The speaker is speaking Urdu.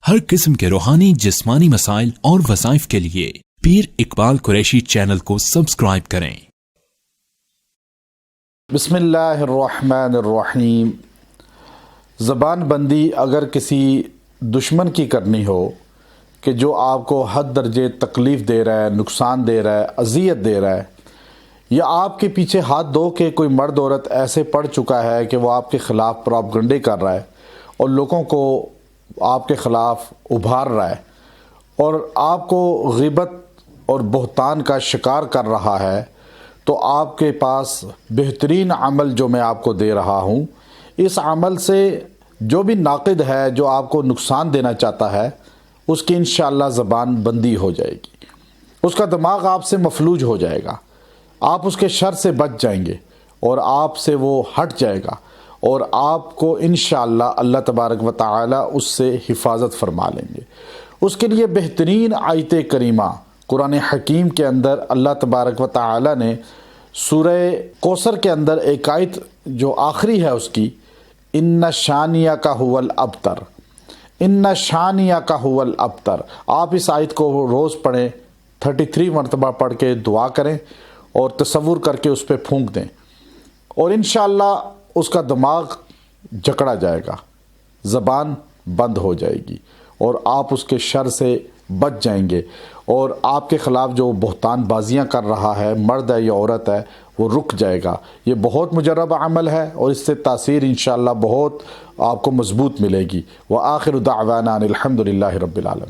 ہر قسم کے روحانی جسمانی مسائل اور وظائف کے لیے پیر اقبال قریشی چینل کو سبسکرائب کریں۔ بسم اللہ الرحمن الرحیم۔ زبان بندی اگر کسی دشمن کی کرنی ہو کہ جو آپ کو حد درجے تکلیف دے رہا ہے، نقصان دے رہا ہے، اذیت دے رہا ہے، یا آپ کے پیچھے ہاتھ دھو کے کوئی مرد عورت ایسے پڑ چکا ہے کہ وہ آپ کے خلاف پروپیگنڈے کر رہا ہے اور لوگوں کو آپ کے خلاف ابھار رہا ہے اور آپ کو غیبت اور بہتان کا شکار کر رہا ہے، تو آپ کے پاس بہترین عمل جو میں آپ کو دے رہا ہوں، اس عمل سے جو بھی ناقد ہے، جو آپ کو نقصان دینا چاہتا ہے، اس کی انشاءاللہ زبان بندی ہو جائے گی، اس کا دماغ آپ سے مفلوج ہو جائے گا، آپ اس کے شر سے بچ جائیں گے اور آپ سے وہ ہٹ جائے گا اور آپ کو انشاءاللہ اللہ تبارک و تعالی اس سے حفاظت فرما لیں گے۔ اس کے لیے بہترین آیت کریمہ قرآن حکیم کے اندر اللہ تبارک و تعالی نے سورہ کوثر کے اندر ایک آیت جو آخری ہے اس کی، ان شانیہ کا هو الابتر، ان شانیہ کا هو الابتر، آپ اس آیت کو روز پڑھیں، 33 مرتبہ پڑھ کے دعا کریں اور تصور کر کے اس پہ پھونک دیں، اور انشاءاللہ اس کا دماغ جکڑا جائے گا، زبان بند ہو جائے گی اور آپ اس کے شر سے بچ جائیں گے، اور آپ کے خلاف جو بہتان بازیاں کر رہا ہے، مرد ہے یا عورت ہے، وہ رک جائے گا۔ یہ بہت مجرب عمل ہے اور اس سے تاثیر انشاءاللہ بہت آپ کو مضبوط ملے گی۔ وآخر دعوانا ان الحمد للہ رب العالمین۔